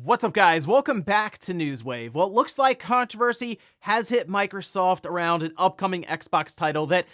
What's up, guys? Welcome back to Newswave. Well, it looks like controversy has hit Microsoft around an upcoming Xbox title that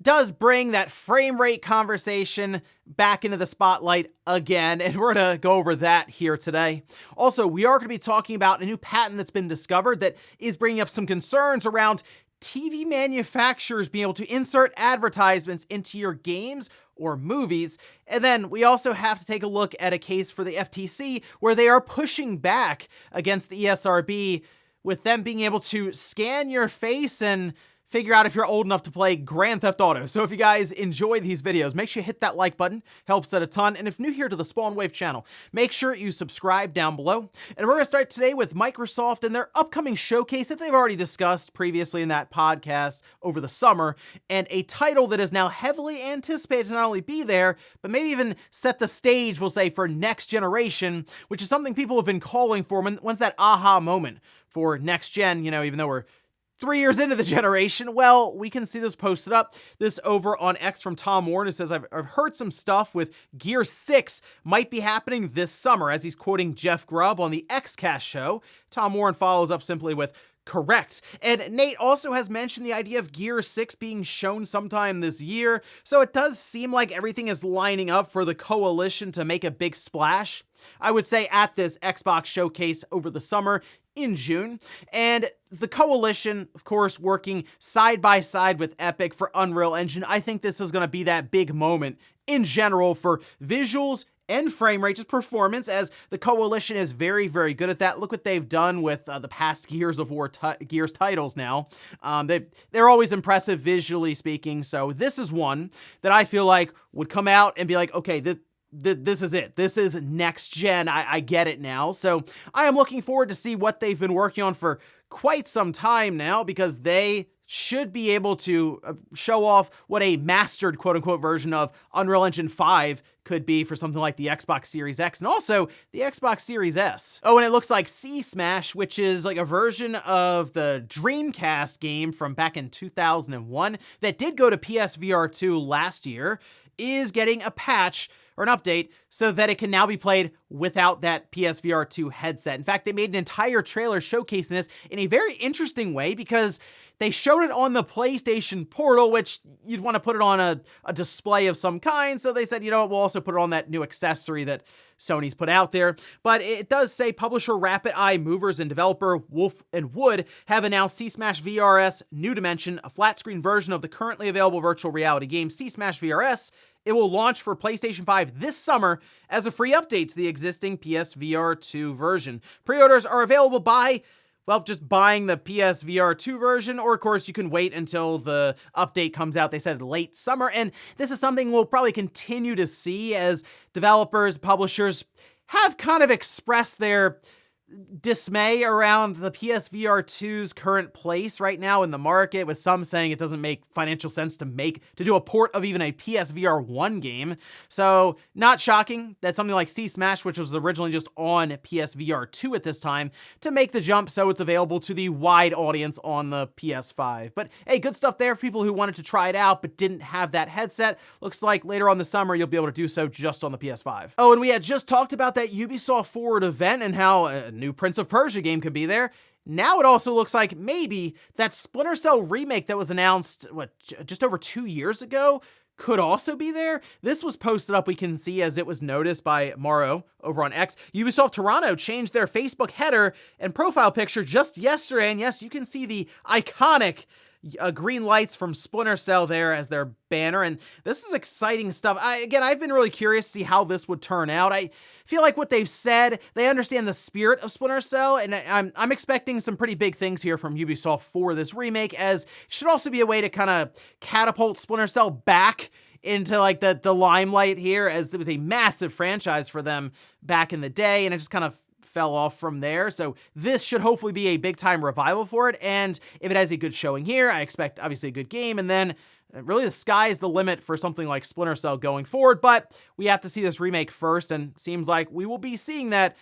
does bring that frame rate conversation back into the spotlight again, and we're going to go over that here today. Also, we are going to be talking about a new patent that's been discovered that is bringing up some concerns around TV manufacturers being able to insert advertisements into your games or movies. And then we also have to take a look at a case for the FTC where they are pushing back against the ESRB with them being able to scan your face and figure out if you're old enough to play Grand Theft Auto. So if you guys enjoy these videos, make sure you hit that like button, helps out a ton. And if new here to the Spawn Wave channel, make sure you subscribe down below. And we're gonna start today with Microsoft and their upcoming showcase that they've already discussed previously in that podcast over the summer, and a title that is now heavily anticipated to not only be there, but maybe even set the stage, we'll say, for next generation, which is something people have been calling for. When's that aha moment for next gen, even though we're 3 years into the generation? Well, we can see this posted up. This over on X from Tom Warren, who says, I've heard some stuff with Gear 6 might be happening this summer, as he's quoting Jeff Grubb on the XCast show. Tom Warren follows up simply with, correct. And Nate also has mentioned the idea of Gear 6 being shown sometime this year, so it does seem like everything is lining up for the coalition to make a big splash, I would say, at this Xbox showcase over the summer in June. And the coalition, of course, working side by side with Epic for Unreal Engine. I think this is going to be that big moment in general for visuals and frame rate, just performance, as the coalition is very, very good at that. Look what they've done with the past Gears of War Gears titles now. They're always impressive visually speaking, so this is one that I feel like would come out and be like, okay, this is it. This is next gen. I get it now. So I am looking forward to see what they've been working on for quite some time now, because they should be able to show off what a mastered quote-unquote version of Unreal Engine 5 could be for something like the Xbox Series X and also the Xbox Series S. Oh, and it looks like C-Smash, which is like a version of the Dreamcast game from back in 2001 that did go to PSVR 2 last year, is getting a patch or an update so that it can now be played without that PSVR 2 headset. In fact, they made an entire trailer showcasing this in a very interesting way, because they showed it on the PlayStation Portal, which you'd want to put it on a display of some kind. So they said, you know what, we'll also put it on that new accessory that Sony's put out there. But it does say publisher Rapid Eye Movers and developer Wolf and Wood have announced C-Smash VRS New Dimension, a flat screen version of the currently available virtual reality game C-Smash VRS. It will launch for PlayStation 5 this summer as a free update to the existing PSVR 2 version. Pre-orders are available by, well, just buying the PSVR 2 version, or of course you can wait until the update comes out. They said late summer, and this is something we'll probably continue to see as developers, publishers have kind of expressed their dismay around the PSVR 2's current place right now in the market, with some saying it doesn't make financial sense to do a port of even a PSVR 1 game. So not shocking that something like C-Smash, which was originally just on PSVR 2 at this time, to make the jump so it's available to the wide audience on the PS5. But hey, good stuff there for people who wanted to try it out but didn't have that headset. Looks like later on the summer you'll be able to do so just on the PS5. Oh, and we had just talked about that Ubisoft Forward event and how a new Prince of Persia game could be there. Now it also looks like maybe that Splinter Cell remake that was announced, just over 2 years ago, could also be there. This was posted up, we can see, as it was noticed by Morrow over on X. Ubisoft Toronto changed their Facebook header and profile picture just yesterday, and yes, you can see the iconic green lights from Splinter Cell there as their banner, and this is exciting stuff. I've been really curious to see how this would turn out. I feel like what they've said, they understand the spirit of Splinter Cell, and I'm expecting some pretty big things here from Ubisoft for this remake, as it should also be a way to kind of catapult Splinter Cell back into like the limelight here, as there was a massive franchise for them back in the day, and it just kind of fell off from there. So this should hopefully be a big time revival for it. And if it has a good showing here, I expect obviously a good game. And then really the sky is the limit for something like Splinter Cell going forward. But we have to see this remake first, and seems like we will be seeing that,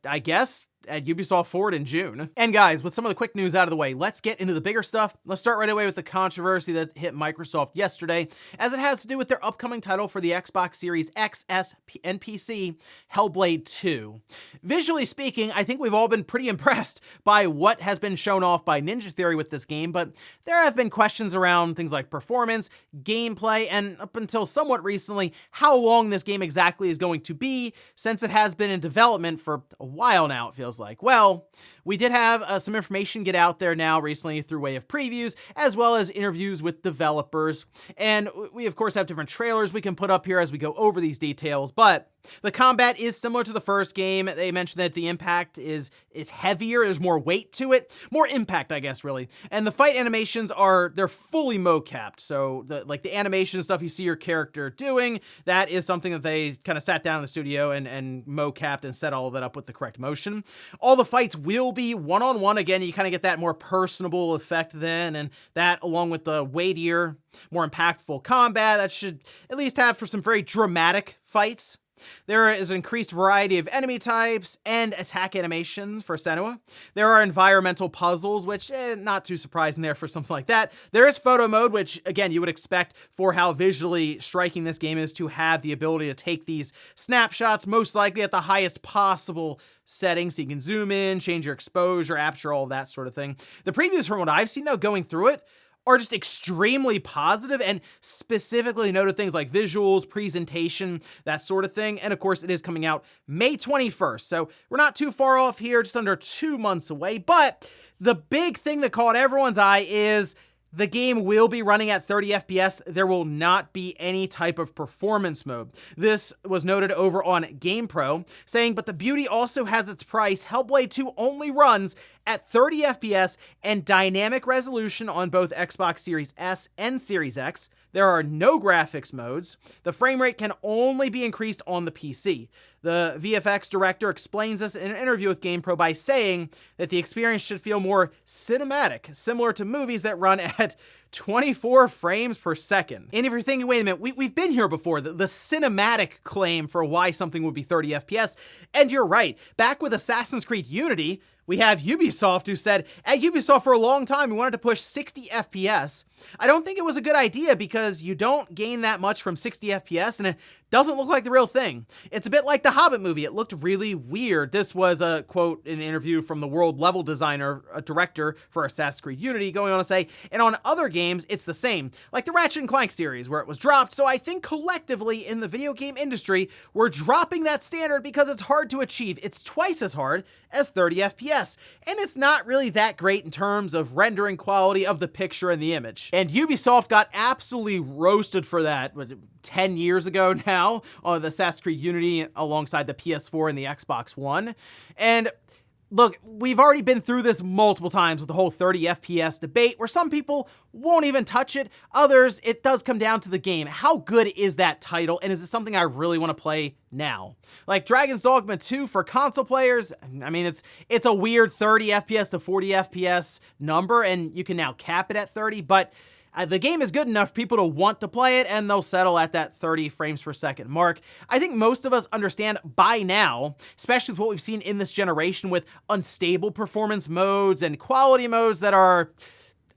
I guess, at Ubisoft Forward in June. And guys, with some of the quick news out of the way, let's get into the bigger stuff. Let's start right away with the controversy that hit Microsoft yesterday, as it has to do with their upcoming title for the Xbox Series X, S, and PC, Hellblade 2. Visually speaking, I think we've all been pretty impressed by what has been shown off by Ninja Theory with this game, but there have been questions around things like performance, gameplay, and up until somewhat recently, how long this game exactly is going to be, since it has been in development for a while now, it feels like. Well, we did have some information get out there now recently through way of previews, as well as interviews with developers, and we of course have different trailers we can put up here as we go over these details, but the combat is similar to the first game. They mentioned that the impact is heavier, there's more weight to it, more impact, I guess, really. And the fight animations they're fully mocapped. So the animation stuff you see your character doing, that is something that they kind of sat down in the studio and mocapped and set all of that up with the correct motion. All the fights will be one-on-one. Again, you kind of get that more personable effect then, and that along with the weightier, more impactful combat, that should at least have for some very dramatic fights. There is an increased variety of enemy types and attack animations for Senua. There are environmental puzzles, which, not too surprising there for something like that. There is photo mode, which, again, you would expect for how visually striking this game is to have the ability to take these snapshots, most likely at the highest possible settings, so you can zoom in, change your exposure, aperture, all that sort of thing. The previews from what I've seen, though, going through it, are just extremely positive and specifically noted things like visuals, presentation, that sort of thing. And of course, it is coming out May 21st. So we're not too far off here, just under 2 months away. But the big thing that caught everyone's eye is the game will be running at 30 FPS. There will not be any type of performance mode. This was noted over on GamePro, saying, but the beauty also has its price. Hellblade 2 only runs at 30 FPS and dynamic resolution on both Xbox Series S and Series X. There are no graphics modes. The frame rate can only be increased on the PC. The VFX director explains this in an interview with GamePro by saying that the experience should feel more cinematic, similar to movies that run at 24 frames per second. And if you're thinking, wait a minute, we've been here before, the cinematic claim for why something would be 30 FPS, and you're right. Back with Assassin's Creed Unity, we have Ubisoft, who said, at Ubisoft for a long time, we wanted to push 60 FPS. I don't think it was a good idea because you don't gain that much from 60 FPS, and it doesn't look like the real thing. It's a bit like the Hobbit movie. It looked really weird. This was a quote in an interview from the world level designer, a director for Assassin's Creed Unity, going on to say, and on other games, it's the same, like the Ratchet & Clank series, where it was dropped. So I think collectively in the video game industry, we're dropping that standard because it's hard to achieve. It's twice as hard as 30 FPS, and it's not really that great in terms of rendering quality of the picture and the image. And Ubisoft got absolutely roasted for that 10 years ago now on the Assassin's Creed Unity alongside the PS4 and the Xbox One. And look, we've already been through this multiple times with the whole 30 FPS debate, where some people won't even touch it. Others, it does come down to the game. How good is that title, and is it something I really want to play now? Like Dragon's Dogma 2 for console players, I mean, it's a weird 30 FPS to 40 FPS number, and you can now cap it at 30, but the game is good enough for people to want to play it, and they'll settle at that 30 frames per second mark. I think most of us understand by now, especially with what we've seen in this generation with unstable performance modes and quality modes that are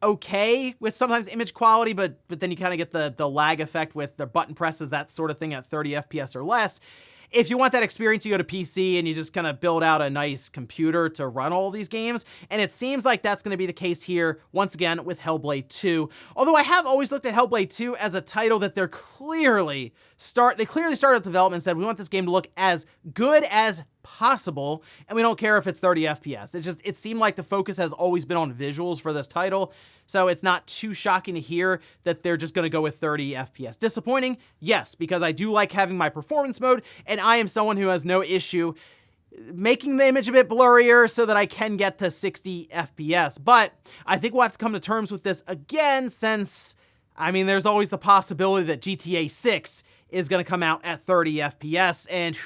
okay with sometimes image quality, but then you kind of get the lag effect with the button presses, that sort of thing at 30 FPS or less. If you want that experience, you go to PC and you just kind of build out a nice computer to run all these games. And it seems like that's going to be the case here, once again, with Hellblade 2. Although I have always looked at Hellblade 2 as a title that they clearly started development and said, we want this game to look as good as possible, and we don't care if it's 30 FPS. It seemed like the focus has always been on visuals for this title, so it's not too shocking to hear that they're just going to go with 30 FPS. Disappointing? Yes, because I do like having my performance mode, and I am someone who has no issue making the image a bit blurrier so that I can get to 60 FPS. But I think we'll have to come to terms with this again, since, I mean, there's always the possibility that GTA 6 is going to come out at 30 FPS, and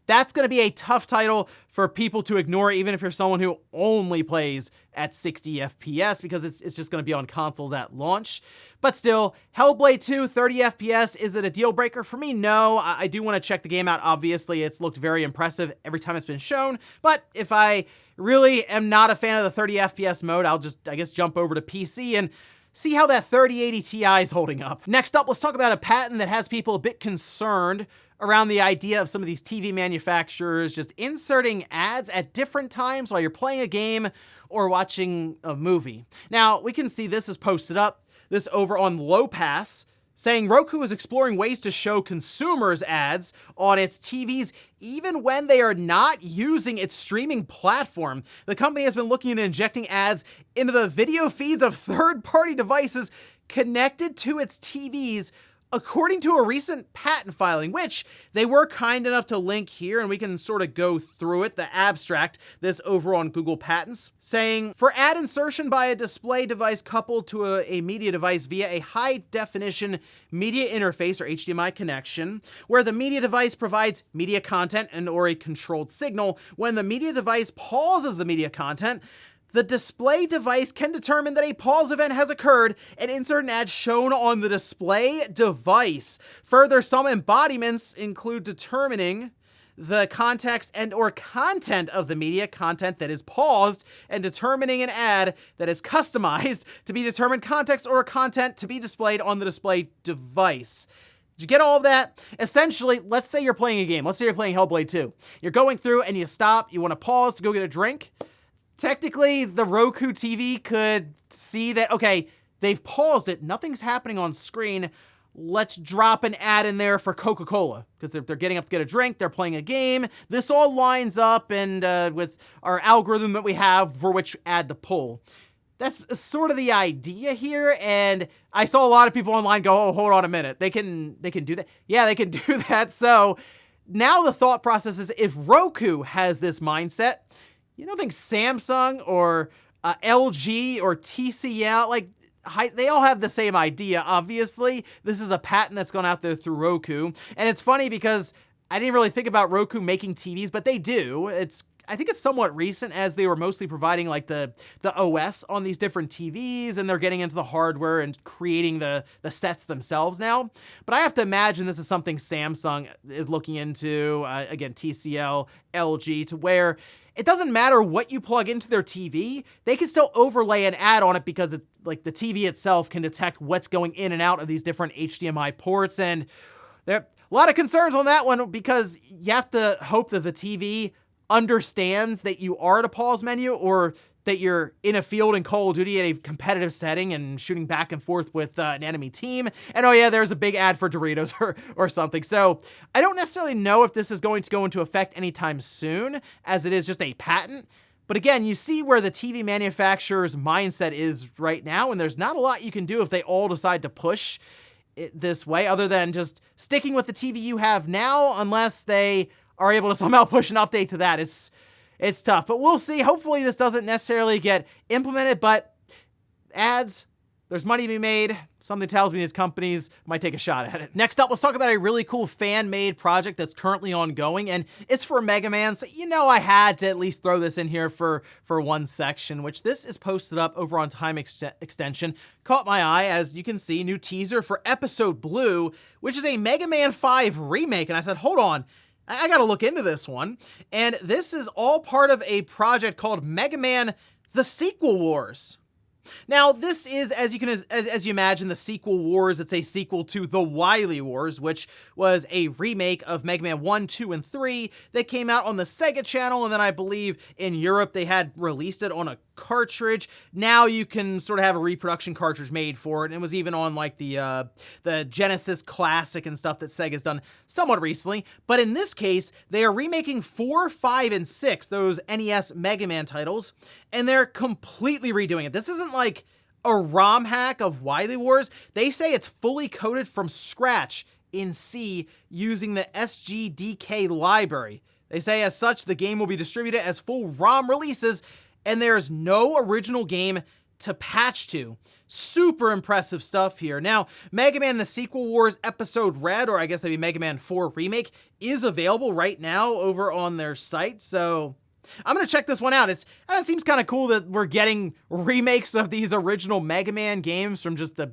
that's going to be a tough title for people to ignore, even if you're someone who only plays at 60 FPS, because it's just going to be on consoles at launch. But still, Hellblade 2, 30 FPS, is it a deal breaker? For me, no. I do want to check the game out. Obviously, it's looked very impressive every time it's been shown, but if I Really am not a fan of the 30 FPS mode. I'll just, I guess, jump over to PC and see how that 3080 Ti is holding up. Next up, let's talk about a patent that has people a bit concerned around the idea of some of these TV manufacturers just inserting ads at different times while you're playing a game or watching a movie. Now, we can see this is posted up, this over on Low Pass, saying Roku is exploring ways to show consumers ads on its TVs even when they are not using its streaming platform. The company has been looking at injecting ads into the video feeds of third-party devices connected to its TVs, according to a recent patent filing, which they were kind enough to link here, and we can sort of go through it, the abstract, this over on Google Patents, saying, for ad insertion by a display device coupled to a media device via a high-definition media interface or HDMI connection, where the media device provides media content and or a controlled signal, when the media device pauses the media content, the display device can determine that a pause event has occurred and insert an ad shown on the display device. Further, some embodiments include determining the context and or content of the media content that is paused and determining an ad that is customized to be determined context or content to be displayed on the display device. Did you get all of that? Essentially, let's say you're playing a game. Let's say you're playing Hellblade 2. You're going through and you stop. You want to pause to go get a drink. Technically, the Roku TV could see that, okay, they've paused it, nothing's happening on screen, let's drop an ad in there for Coca-Cola, because they're getting up to get a drink, they're playing a game, this all lines up and with our algorithm that we have for which ad to pull. That's sort of the idea here, and I saw a lot of people online go, oh, hold on a minute, they can do that? Yeah, they can do that, so now the thought process is if Roku has this mindset, you don't think Samsung or LG or TCL, like, they all have the same idea, obviously. This is a patent that's gone out there through Roku. And it's funny because I didn't really think about Roku making TVs, but they do. I think it's somewhat recent as they were mostly providing like the OS on these different TVs, and they're getting into the hardware and creating the sets themselves now. But I have to imagine this is something Samsung is looking into, again, TCL, LG, to where it doesn't matter what you plug into their TV, they can still overlay an ad on it because it's like the TV itself can detect what's going in and out of these different HDMI ports. And there are a lot of concerns on that one because you have to hope that the TV understands that you are at a pause menu or that you're in a field in Call of Duty at a competitive setting and shooting back and forth with an enemy team. And oh yeah, there's a big ad for Doritos or something. So I don't necessarily know if this is going to go into effect anytime soon, as it is just a patent. But again, you see where the TV manufacturer's mindset is right now, and there's not a lot you can do if they all decide to push it this way, other than just sticking with the TV you have now, unless they are able to somehow push an update to that. It's tough, but we'll see. Hopefully this doesn't necessarily get implemented, but ads, there's money to be made. Something tells me these companies might take a shot at it. Next up, let's talk about a really cool fan-made project that's currently ongoing, and it's for Mega Man, so you know I had to at least throw this in here for one section, which this is posted up over on Time Extension. Caught my eye, as you can see, new teaser for Episode Blue, which is a Mega Man 5 remake, and I said, hold on, I gotta look into this one. And this is all part of a project called Mega Man: The Sequel Wars. Now, this is, as you imagine, the Sequel Wars. It's a sequel to The Wily Wars, which was a remake of Mega Man 1, 2, and 3 that came out on the Sega Channel, and then I believe in Europe they had released it on a cartridge. Now you can sort of have a reproduction cartridge made for it, and it was even on like the Genesis Classic and stuff that Sega's done somewhat recently. But in this case, they are remaking 4, 5, and 6, those NES Mega Man titles, and they're completely redoing it. This isn't like a ROM hack of Wily Wars. They say it's fully coded from scratch in C using the SGDK library. They say as such, the game will be distributed as full ROM releases, and there's no original game to patch to. Super impressive stuff here. Now, Mega Man: The Sequel Wars Episode Red, or I guess that'd be Mega Man 4 Remake, is available right now over on their site, so I'm gonna check this one out. It seems kind of cool that we're getting remakes of these original Mega Man games from just the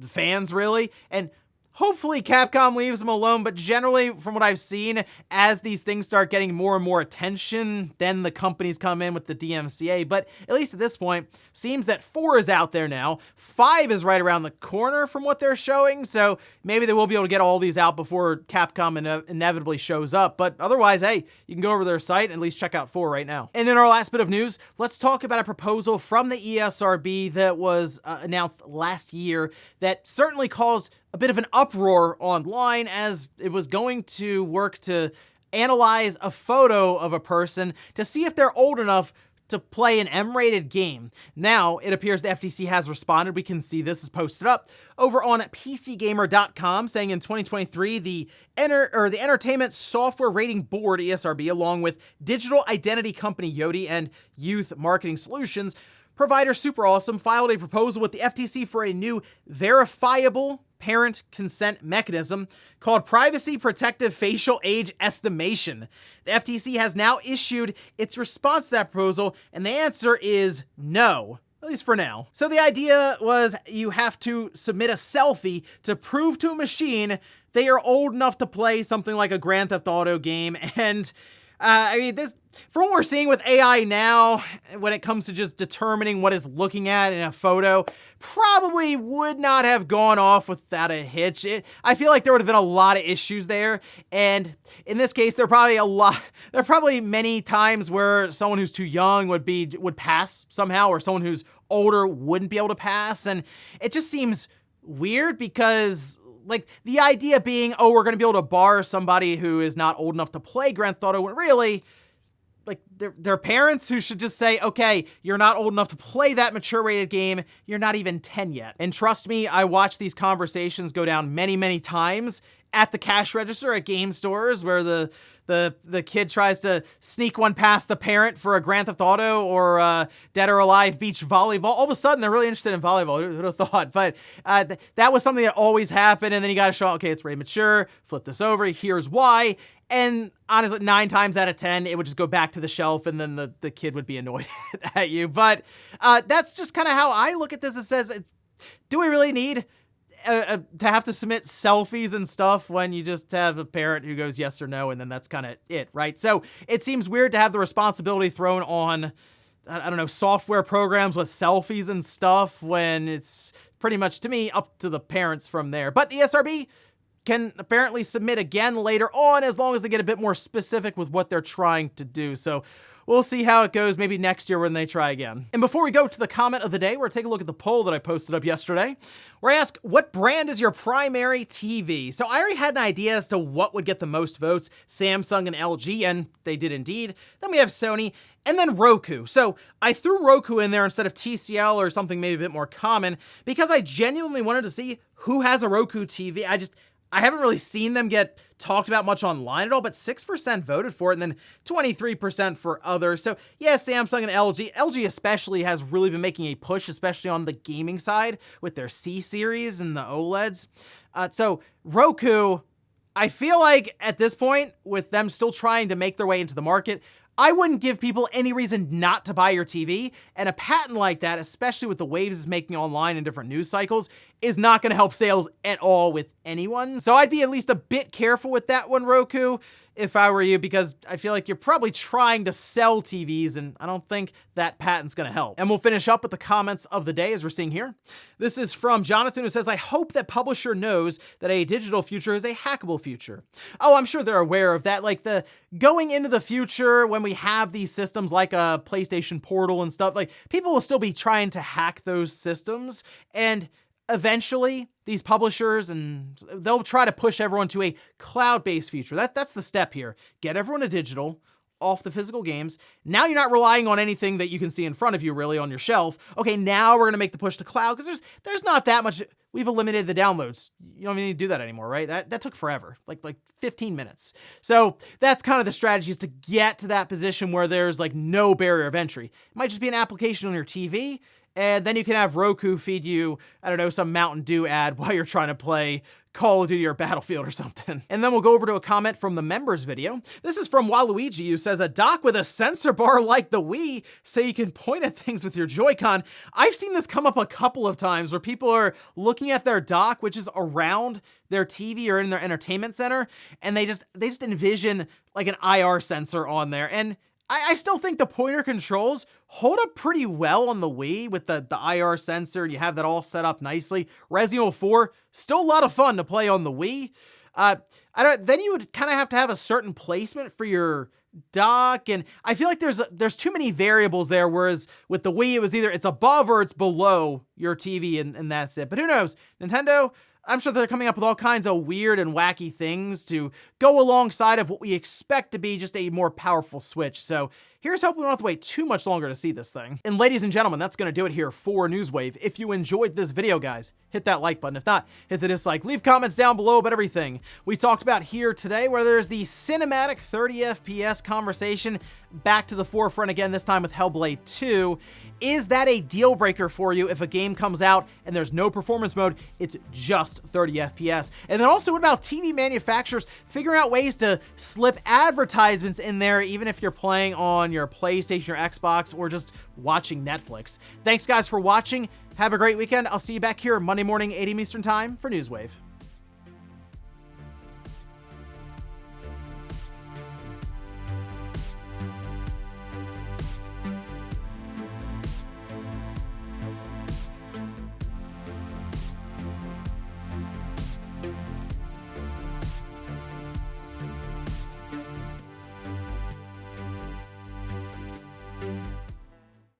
fans, really, and Hopefully Capcom leaves them alone, but generally, from what I've seen, as these things start getting more and more attention, then the companies come in with the DMCA. But at least at this point, seems that 4 is out there now. 5 is right around the corner from what they're showing, so maybe they will be able to get all these out before Capcom inevitably shows up. But otherwise, hey, you can go over their site and at least check out 4 right now. And in our last bit of news, let's talk about a proposal from the ESRB that was announced last year that certainly caused a bit of an uproar online, as it was going to work to analyze a photo of a person to see if they're old enough to play an M-rated game. Now, it appears the FTC has responded. We can see this is posted up over on PCGamer.com, saying in 2023, the Entertainment Software Rating Board, ESRB, along with digital identity company Yoti and Youth Marketing Solutions provider Super Awesome, filed a proposal with the FTC for a new verifiable parent consent mechanism called Privacy Protective Facial Age Estimation. The FTC has now issued its response to that proposal, and the answer is no. At least for now. So the idea was you have to submit a selfie to prove to a machine they are old enough to play something like a Grand Theft Auto game. And I mean, this, from what we're seeing with AI now, when it comes to just determining what it's looking at in a photo, probably would not have gone off without a hitch. I feel like there would have been a lot of issues there. And in this case, there are probably many times where someone who's too young would pass somehow, or someone who's older wouldn't be able to pass. And it just seems weird because, like, the idea being, oh, we're going to be able to bar somebody who is not old enough to play Grand Theft Auto, when really, like, they're parents who should just say, okay, you're not old enough to play that mature rated game. You're not even 10 yet. And trust me, I watched these conversations go down many, many times at the cash register at game stores, where the kid tries to sneak one past the parent for a Grand Theft Auto or Dead or Alive beach volleyball. All of a sudden, they're really interested in volleyball. Who would have thought? But that was something that always happened. And then you got to show, okay, it's rated mature. Flip this over. Here's why. And honestly, 9 times out of 10, it would just go back to the shelf, and then the kid would be annoyed at you. But that's just kind of how I look at this. It says, do we really need to have to submit selfies and stuff when you just have a parent who goes yes or no, and then that's kind of it, right? So it seems weird to have the responsibility thrown on, I don't know, software programs with selfies and stuff, when it's pretty much, to me, up to the parents from there. But the ESRB can apparently submit again later on, as long as they get a bit more specific with what they're trying to do. So we'll see how it goes maybe next year when they try again. And before we go to the comment of the day, we're going to take a look at the poll that I posted up yesterday, where I ask, what brand is your primary TV? So I already had an idea as to what would get the most votes, Samsung and LG, and they did indeed. Then we have Sony, and then Roku. So I threw Roku in there instead of TCL or something maybe a bit more common, because I genuinely wanted to see who has a Roku TV. I haven't really seen them get talked about much online at all, but 6% voted for it, and then 23% for others. So yeah, Samsung and LG. LG especially has really been making a push, especially on the gaming side with their C-series and the OLEDs. So Roku, I feel like at this point, with them still trying to make their way into the market, I wouldn't give people any reason not to buy your TV, and a patent like that, especially with the waves it's making online in different news cycles, is not going to help sales at all with anyone. So I'd be at least a bit careful with that one, Roku, if I were you, because I feel like you're probably trying to sell TVs, and I don't think that patent's going to help. And we'll finish up with the comments of the day, as we're seeing here. This is from Jonathan, who says, I hope that publisher knows that a digital future is a hackable future. Oh, I'm sure they're aware of that. Like, the going into the future, when we have these systems like a PlayStation Portal and stuff, like, people will still be trying to hack those systems, and eventually these publishers, and they'll try to push everyone to a cloud-based future. That's the step here. Get everyone to digital, off the physical games. Now you're not relying on anything that you can see in front of you really on your shelf. Okay, now we're gonna make the push to cloud, because there's not that much. We've eliminated the downloads. You don't even need to do that anymore, right? That took forever, like 15 minutes. So that's kind of the strategy, is to get to that position where there's like no barrier of entry. It might just be an application on your TV, and then you can have Roku feed you, I don't know, some Mountain Dew ad while you're trying to play Call of Duty or Battlefield or something. And then we'll go over to a comment from the members video. This is from Waluigi, who says, a dock with a sensor bar like the Wii, so you can point at things with your Joy-Con. I've seen this come up a couple of times where people are looking at their dock, which is around their TV or in their entertainment center, and they just envision like an IR sensor on there. And I still think the pointer controls hold up pretty well on the Wii with the IR sensor. You have that all set up nicely. Resident Evil 4, still a lot of fun to play on the Wii. Then you would kind of have to have a certain placement for your dock, and I feel like there's too many variables there, whereas with the Wii, it was either it's above or it's below your TV, and that's it. But who knows? Nintendo, I'm sure they're coming up with all kinds of weird and wacky things to go alongside of what we expect to be just a more powerful Switch. So here's hoping we don't have to wait too much longer to see this thing. And ladies and gentlemen, that's going to do it here for Newswave. If you enjoyed this video, guys, hit that like button. If not, hit the dislike. Leave comments down below about everything we talked about here today, where there's the cinematic 30 FPS conversation back to the forefront again, this time with Hellblade 2. Is that a deal breaker for you if a game comes out and there's no performance mode, it's just 30 FPS? And then also, what about TV manufacturers figuring out ways to slip advertisements in there, even if you're playing on your PlayStation or Xbox or just watching Netflix? Thanks guys for watching. Have a great weekend. I'll see you back here Monday morning, 8 a.m. Eastern time for Newswave.